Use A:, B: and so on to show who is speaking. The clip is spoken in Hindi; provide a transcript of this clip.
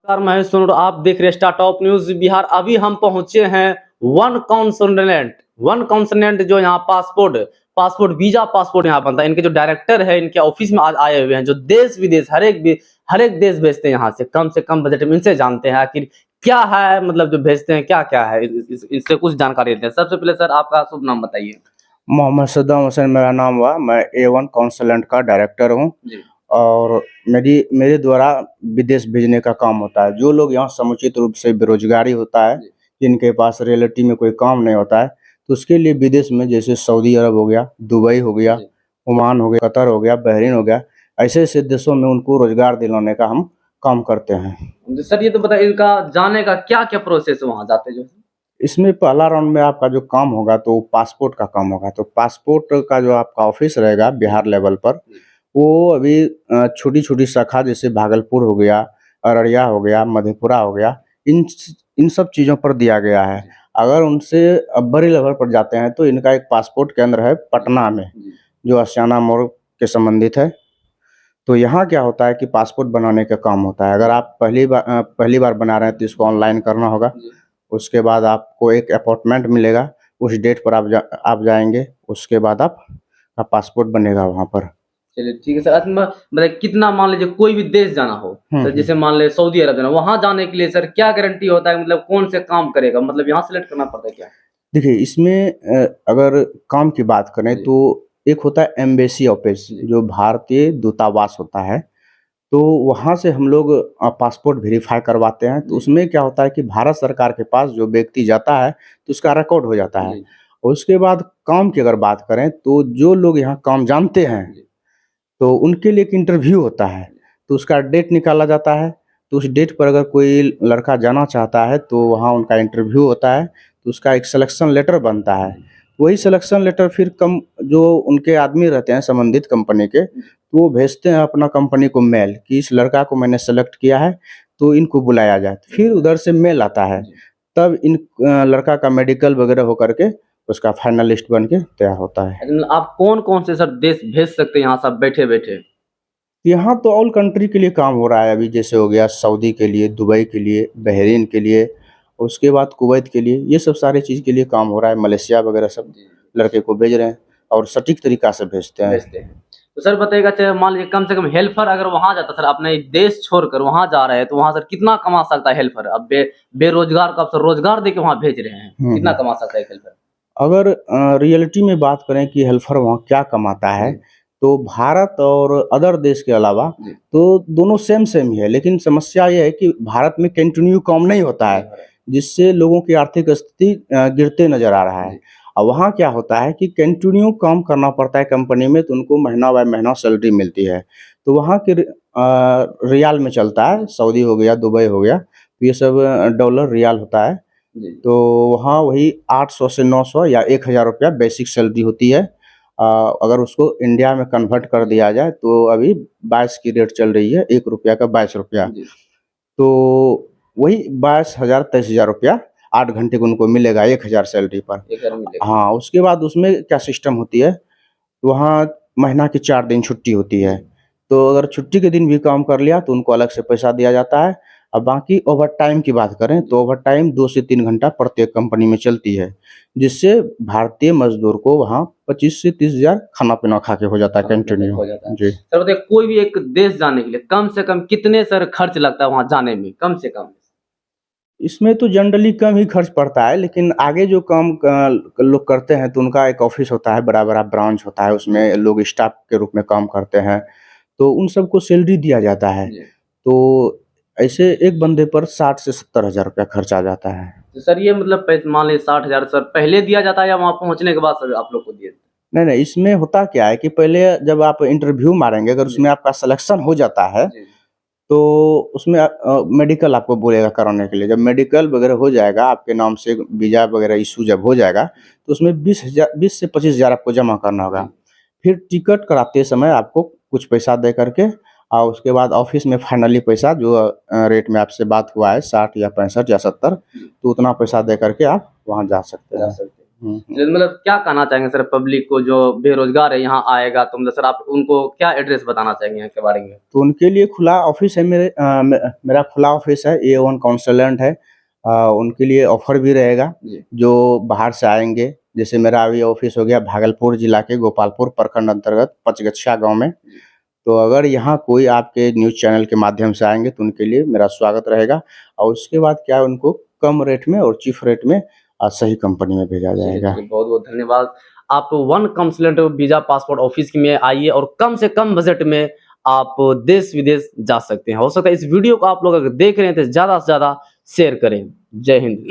A: नमस्कार, मैं सुन आप देख रहे स्टार टॉप न्यूज बिहार। अभी हम पहुंचे हैं वन कॉन्सोनेंट जो यहाँ पासपोर्ट वीजा पासपोर्ट यहाँ बनता है। इनके जो डायरेक्टर है इनके ऑफिस में आज आए हुए हैं, जो देश विदेश हर एक देश भेजते हैं यहाँ से कम बजट में। इनसे जानते हैं आखिर क्या है, मतलब जो भेजते हैं क्या क्या है, इससे कुछ जानकारी लेते हैं। सबसे पहले सर आपका शुभ नाम बताइए।
B: मोहम्मद सद्दाम हुसैन मेरा नाम हुआ। मैं A1 कॉन्सुलेंट का डायरेक्टर हूँ और मेरे द्वारा विदेश भेजने का काम होता है। जो लोग यहाँ समुचित रूप से बेरोजगारी होता है, जिनके पास रियलिटी में कोई काम नहीं होता है, तो उसके लिए विदेश में जैसे सऊदी अरब हो गया, दुबई हो गया, ओमान हो गया, कतर हो गया, बहरीन हो गया, ऐसे ऐसे देशों में उनको रोजगार दिलाने का हम काम करते हैं।
A: सर ये तो बताइए इनका जाने का क्या क्या प्रोसेस है वहाँ जाते जो?
B: इसमें पहला राउंड में आपका जो काम होगा तो पासपोर्ट का काम होगा। तो पासपोर्ट का जो आपका ऑफिस रहेगा बिहार लेवल पर, वो अभी छोटी छोटी शाखा जैसे भागलपुर हो गया, अररिया हो गया, मधेपुरा हो गया, इन सब चीज़ों पर दिया गया है। अगर उनसे बड़े लेवल पर जाते हैं तो इनका एक पासपोर्ट केंद्र है पटना में, जो आशियाना मोड़ के संबंधित है। तो यहाँ क्या होता है कि पासपोर्ट बनाने का काम होता है। अगर आप पहली बार बना रहे हैं तो इसको ऑनलाइन करना होगा। उसके बाद आपको एक अपॉइंटमेंट मिलेगा, उस डेट पर आप जाएंगे, उसके बाद आपका पासपोर्ट बनेगा वहाँ पर।
A: चलिए ठीक है सर। मतलब कितना, मान लीजिए कोई भी देश जाना हो, तो जैसे मान ले सऊदी अरब जाना, वहां जाने के लिए सर क्या गारंटी होता है, मतलब कौन से काम करेगा, मतलब यहाँ सेलेक्ट करना पड़ता है क्या?
B: देखिए इसमें अगर काम की बात करें तो एक होता है एम्बेसी ऑफिस, जो भारतीय दूतावास होता है। तो वहाँ से हम लोग पासपोर्ट वेरीफाई करवाते हैं। तो उसमें क्या होता है कि भारत सरकार के पास जो व्यक्ति जाता है तो उसका रिकॉर्ड हो जाता है। और उसके बाद काम की अगर बात करें तो जो लोग यहाँ काम जानते हैं तो उनके लिए एक इंटरव्यू होता है, तो उसका डेट निकाला जाता है। तो उस डेट पर अगर कोई लड़का जाना चाहता है तो वहाँ उनका इंटरव्यू होता है, तो उसका एक सिलेक्शन लेटर बनता है। वही सिलेक्शन लेटर फिर जो उनके आदमी रहते हैं संबंधित कंपनी के, तो वो भेजते हैं अपना कंपनी को मेल कि इस लड़का को मैंने सेलेक्ट किया है, तो इनको बुलाया जाए। फिर उधर से मेल आता है, तब इन लड़का का मेडिकल वगैरह होकर के उसका फाइनल लिस्ट बन के तैयार होता है।
A: आप कौन कौन से सर देश भेज सकते हैं यहाँ सब बैठे बैठे?
B: यहाँ तो ऑल कंट्री के लिए काम हो रहा है अभी। जैसे हो गया सऊदी के लिए, दुबई के लिए, बहरीन के लिए, उसके बाद कुवैत के लिए, ये सब सारे चीज़ के लिए काम हो रहा है। मलेशिया वगैरह सब लड़के को भेज रहे हैं और सटीक तरीका से भेजते हैं।
A: तो सर बताइएगा, चाहे मान लीजिए कम से कम हेल्पर अगर वहां जाता सर, अपने देश छोड़कर वहां जा रहे हैं, तो वहां सर कितना कमा सकता है हेल्पर? अब बेरोजगार को आप सर रोजगार देके वहां भेज रहे हैं, कितना कमा सकता है हेल्पर?
B: अगर रियलिटी में बात करें कि हेल्पर वहाँ क्या कमाता है, तो भारत और अदर देश के अलावा तो दोनों सेम ही है। लेकिन समस्या ये है कि भारत में कंटिन्यू काम नहीं होता है, जिससे लोगों की आर्थिक स्थिति गिरते नजर आ रहा है। और वहाँ क्या होता है कि कंटिन्यू काम करना पड़ता है कंपनी में, तो उनको महीना बाय महीना सैलरी मिलती है। तो वहाँ के रियाल में चलता है, सऊदी हो गया, दुबई हो गया, तो ये सब डॉलर रियाल होता है। तो वहाँ वही 800 से 900 या 1000 रुपया बेसिक सैलरी होती है। अगर उसको इंडिया में कन्वर्ट कर दिया जाए तो अभी 22 की रेट चल रही है, 1 रुपया का 22 रुपया। तो वही 22,000 23,000 रुपया 8 घंटे को उनको मिलेगा 1000 सैलरी पर। हाँ, उसके बाद उसमें क्या सिस्टम होती है, वहाँ महीना की 4 दिन छुट्टी होती है। तो अगर छुट्टी के दिन भी काम कर लिया तो उनको अलग से पैसा दिया जाता है। अब बाकी ओवर टाइम की बात करें तो ओवर टाइम 2 से 3 घंटा प्रत्येक कंपनी में चलती है, जिससे भारतीय मजदूर को वहाँ 25 से 30,000 खाना पीना खा के हो जाता है कंटिन्यू। जी
A: सर बताइए, कोई भी एक देश जाने के लिए कम से कम कितने सर खर्च लगता है वहाँ जाने में, कम से कम?
B: इसमें तो जनरली कम ही खर्च पड़ता है, लेकिन आगे जो काम लोग करते हैं तो उनका एक ऑफिस होता है, बड़ा बड़ा ब्रांच होता है, उसमें लोग स्टाफ के रूप में काम करते हैं, तो उन सबको सैलरी दिया जाता है। तो ऐसे एक बंदे पर 60 से 70,000 रुपया खर्च आ जाता है।
A: तो सर ये मतलब पैसे मान लीजिए 60,000 सर पहले दिया जाता है या वहाँ पहुँचने के बाद सर आप लोग को दिए?
B: नहीं, इसमें होता क्या है कि पहले जब आप इंटरव्यू मारेंगे, अगर उसमें आपका सिलेक्शन हो जाता है तो उसमें मेडिकल आपको बोलेगा कराने के लिए। जब मेडिकल वगैरह हो जाएगा, आपके नाम से वीज़ा वगैरह इशू जब हो जाएगा, तो उसमें 20 से 25,000 आपको जमा करना होगा। फिर टिकट कराते समय आपको कुछ पैसा दे करके, और उसके बाद ऑफिस में फाइनली पैसा जो रेट में आपसे बात हुआ है 60 या 65 या 70, तो उतना पैसा दे करके आप वहाँ जा सकते हैं।
A: मतलब क्या कहना चाहेंगे सर पब्लिक को जो बेरोजगार है यहाँ आएगा, तो मतलब सर आप उनको क्या एड्रेस बताना चाहेंगे यहाँ के बारे में?
B: तो उनके लिए खुला ऑफिस है, मेरा खुला ऑफिस है, A1 काउंसलेंट है। उनके लिए ऑफर भी रहेगा
A: जी।
B: जो बाहर से आएंगे। जैसे मेरा अभी ऑफिस हो गया भागलपुर जिला के गोपालपुर प्रखंड अंतर्गत पचगच्छा गांव में। तो अगर यहाँ कोई आपके न्यूज़ चैनल के माध्यम से आएंगे तो उनके लिए मेरा स्वागत रहेगा, और उसके बाद क्या है, उनको कम रेट में और चीफ रेट में सही कंपनी में भेजा जाएगा।
A: बहुत बहुत धन्यवाद। आप वन काउंसलेंट वीजा पासपोर्ट ऑफिस में आइए और कम से कम बजट में आप देश विदेश जा सकते हैं। हो सकता है इस वीडियो को आप लोग अगर देख रहे हैं तो ज़्यादा से ज़्यादा शेयर करें। जय हिंद।